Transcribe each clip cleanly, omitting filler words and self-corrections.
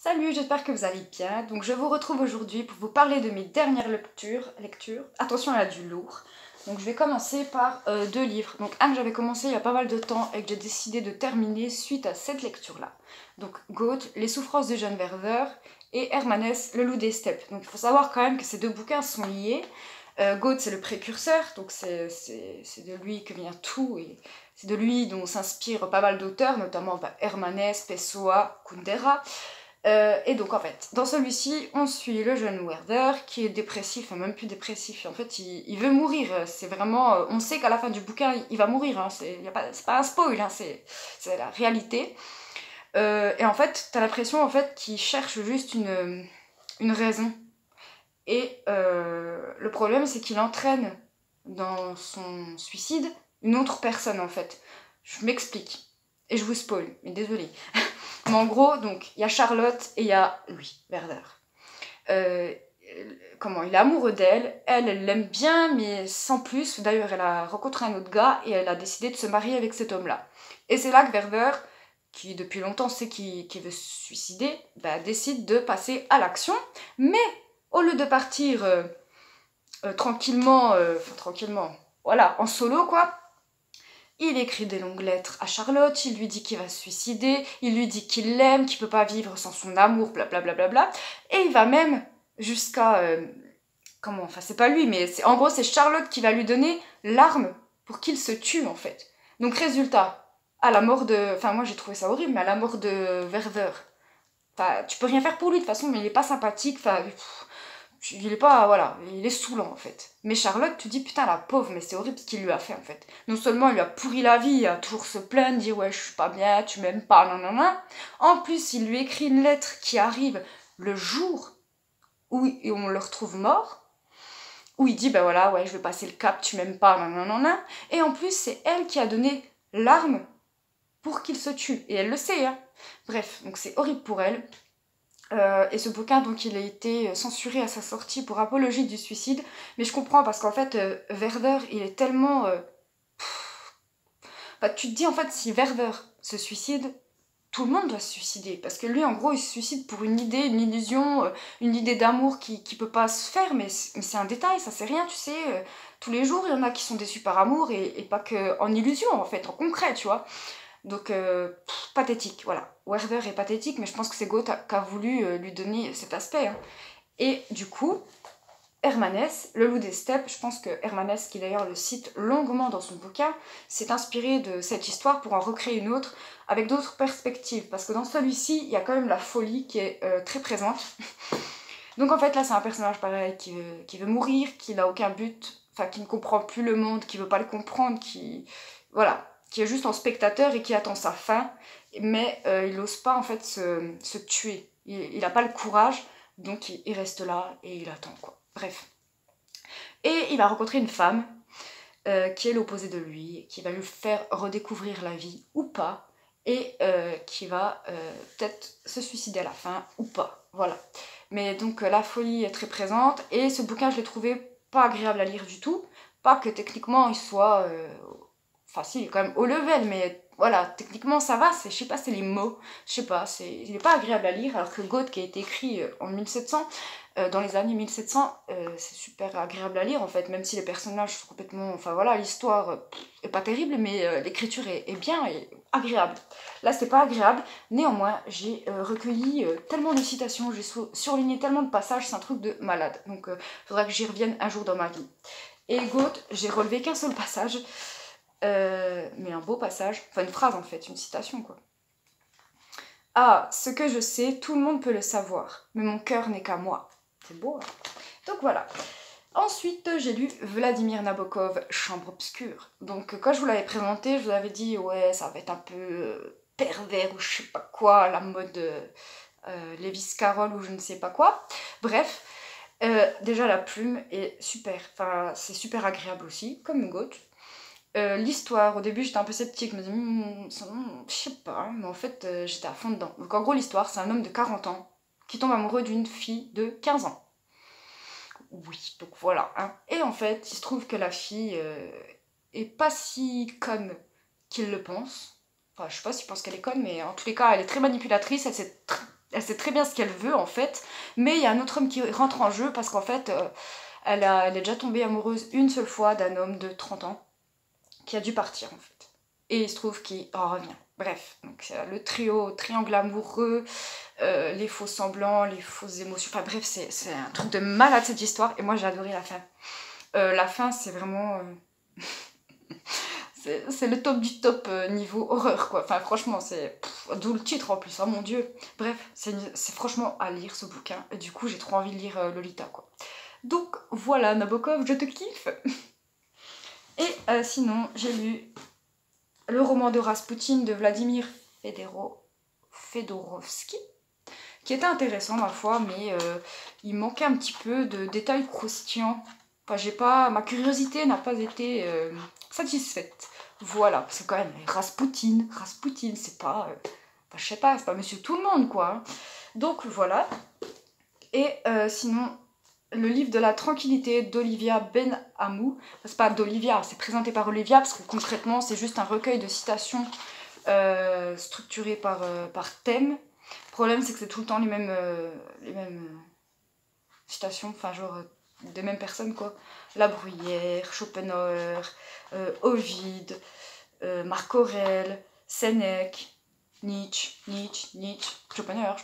Salut, j'espère que vous allez bien. Donc je vous retrouve aujourd'hui pour vous parler de mes dernières lectures. Attention, il y a du lourd. Donc je vais commencer par deux livres. Donc un que j'avais commencé il y a pas mal de temps et que j'ai décidé de terminer suite à cette lecture-là. Donc Goethe, Les souffrances du jeune Werther et Hermanès, Le loup des steppes. Donc il faut savoir quand même que ces deux bouquins sont liés. Goethe c'est le précurseur, donc c'est de lui que vient tout et c'est de lui dont s'inspirent pas mal d'auteurs, notamment Hermanès, Pessoa, Kundera. Et donc en fait, dans celui-ci, on suit le jeune Werther qui est dépressif, enfin même plus dépressif, en fait il veut mourir, c'est vraiment, on sait qu'à la fin du bouquin il va mourir, hein, c'est pas un spoil, hein, c'est la réalité. Et en fait, t'as l'impression en fait qu'il cherche juste une raison. Et le problème c'est qu'il entraîne dans son suicide une autre personne en fait. Je m'explique. Et je vous spoil, mais désolé. Mais en gros, donc, il y a Charlotte et il y a lui, Werther. Euh, il est amoureux d'elle, elle l'aime bien, mais sans plus. D'ailleurs, elle a rencontré un autre gars et elle a décidé de se marier avec cet homme-là. Et c'est là que Werther, qui depuis longtemps sait qu'il veut se suicider, décide de passer à l'action. Mais au lieu de partir tranquillement, voilà, en solo quoi, il écrit des longues lettres à Charlotte, il lui dit qu'il va se suicider, il lui dit qu'il l'aime, qu'il peut pas vivre sans son amour, blablabla. Bla bla bla. Et il va même jusqu'à... enfin c'est pas lui, mais en gros c'est Charlotte qui va lui donner l'arme pour qu'il se tue en fait. Donc résultat, à la mort de... Enfin moi j'ai trouvé ça horrible, mais à la mort de Werther, enfin tu peux rien faire pour lui de toute façon, mais il est pas sympathique, enfin... Il est pas, voilà, il est saoulant en fait. Mais Charlotte, tu dis putain la pauvre, mais c'est horrible ce qu'il lui a fait en fait. Non seulement il lui a pourri la vie, il a toujours se plaindre, dire ouais je suis pas bien, tu m'aimes pas, non. En plus il lui écrit une lettre qui arrive le jour où on le retrouve mort, où il dit ben voilà ouais je vais passer le cap, tu m'aimes pas, non. Et en plus c'est elle qui a donné l'arme pour qu'il se tue. Et elle le sait, hein. Bref, donc c'est horrible pour elle. Et ce bouquin, donc, il a été censuré à sa sortie pour apologie du suicide. Mais je comprends parce qu'en fait, Werther, il est tellement... tu te dis, en fait, si Werther se suicide, tout le monde doit se suicider. Parce que lui, en gros, il se suicide pour une idée, une illusion, une idée d'amour qui peut pas se faire. Mais c'est un détail, ça c'est rien, tu sais. Tous les jours, il y en a qui sont déçus par amour et pas que en illusion, en fait, en concret, tu vois. Donc, pathétique, voilà. Werther est pathétique, mais je pense que c'est Goethe qui a voulu lui donner cet aspect. Hein. Et du coup, Hermanès, le loup des steppes, je pense que Hermanès, qui d'ailleurs le cite longuement dans son bouquin, s'est inspiré de cette histoire pour en recréer une autre, avec d'autres perspectives. Parce que dans celui-ci, il y a quand même la folie qui est très présente. Donc en fait, là, c'est un personnage pareil qui veut mourir, qui n'a aucun but, enfin, qui ne comprend plus le monde, qui veut pas le comprendre, voilà, qui est juste en spectateur et qui attend sa fin, mais il n'ose pas en fait se tuer. Il n'a pas le courage, donc il reste là et il attend quoi. Bref. Et il va rencontrer une femme qui est l'opposé de lui, qui va lui faire redécouvrir la vie ou pas, et qui va peut-être se suicider à la fin ou pas. Voilà. Mais donc la folie est très présente, et ce bouquin je l'ai trouvé pas agréable à lire du tout. Pas que techniquement il soit... Enfin si, il est quand même haut level, mais voilà, techniquement ça va, je sais pas, c'est les mots, je sais pas, il est pas agréable à lire, alors que Goethe qui a été écrit en 1700, dans les années 1700, c'est super agréable à lire en fait, même si les personnages sont complètement... Enfin voilà, l'histoire est pas terrible, mais l'écriture est bien et agréable. Là c'est pas agréable, néanmoins j'ai recueilli tellement de citations, j'ai surligné tellement de passages, c'est un truc de malade, donc faudra que j'y revienne un jour dans ma vie. Et Goethe, j'ai relevé qu'un seul passage, mais un beau passage, enfin une phrase en fait, une citation quoi. Ah, ce que je sais, tout le monde peut le savoir, mais mon cœur n'est qu'à moi. C'est beau, hein. Donc voilà. Ensuite, j'ai lu Vladimir Nabokov, Chambre obscure. Donc quand je vous l'avais présenté, je vous avais dit ouais, ça va être un peu pervers ou je sais pas quoi, la mode Lewis Carroll ou je ne sais pas quoi. Bref, déjà la plume est super, enfin c'est super agréable aussi, comme Goethe. L'histoire, au début j'étais un peu sceptique, je me disais, je sais pas, mais en fait j'étais à fond dedans. Donc en gros l'histoire, c'est un homme de 40 ans qui tombe amoureux d'une fille de 15 ans. Oui, donc voilà. Hein. Et en fait, il se trouve que la fille est pas si conne qu'il le pense. Enfin, je sais pas s'il pense qu'elle est conne, mais en tous les cas, elle est très manipulatrice, elle sait Elle sait très bien ce qu'elle veut en fait, mais il y a un autre homme qui rentre en jeu parce qu'en fait, elle est déjà tombée amoureuse une seule fois d'un homme de 30 ans qui a dû partir en fait. Et il se trouve qu'il en revient. Bref, donc le triangle amoureux, les faux semblants, les fausses émotions, enfin bref, c'est un truc de malade cette histoire, et moi j'ai adoré la fin. La fin, c'est vraiment... c'est le top du top niveau horreur, quoi. Enfin, franchement, c'est... D'où le titre, en plus, oh mon Dieu. Bref, c'est franchement à lire, ce bouquin. Et du coup, j'ai trop envie de lire Lolita, quoi. Donc, voilà, Nabokov, je te kiffe. Et sinon, j'ai lu le roman de Raspoutine de Vladimir Fedorovski, qui était intéressant, ma foi, mais il manquait un petit peu de détails croustillants. Enfin, ma curiosité n'a pas été satisfaite. Voilà, parce que quand même, Raspoutine, c'est pas... enfin, je sais pas, c'est pas monsieur tout le monde, quoi. Hein. Donc, voilà. Et sinon, le livre de la tranquillité d'Olivia Benhamou. Enfin, c'est pas d'Olivia, c'est présenté par Olivia, parce que concrètement, c'est juste un recueil de citations structuré par thème. Le problème, c'est que c'est tout le temps les mêmes citations, enfin, genre des mêmes personnes, quoi. La Bruyère, Schopenhauer, Ovide, Marc Aurèle, Sénèque, Nietzsche, Schopenhauer.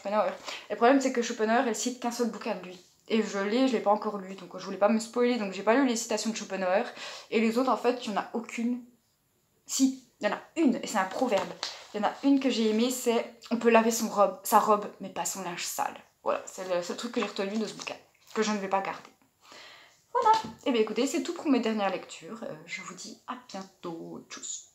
Et le problème, c'est que Schopenhauer, elle cite qu'un seul bouquin de lui. Et je l'ai pas encore lu, donc je voulais pas me spoiler, donc j'ai pas lu les citations de Schopenhauer. Et les autres, en fait, il y en a aucune. Si, il y en a une, et c'est un proverbe. Il y en a une que j'ai aimée, c'est on peut laver sa robe, mais pas son linge sale. Voilà, c'est le seul truc que j'ai retenu de ce bouquin, que je ne vais pas garder. Voilà, et bien écoutez, c'est tout pour mes dernières lectures. Je vous dis à bientôt, tchuss.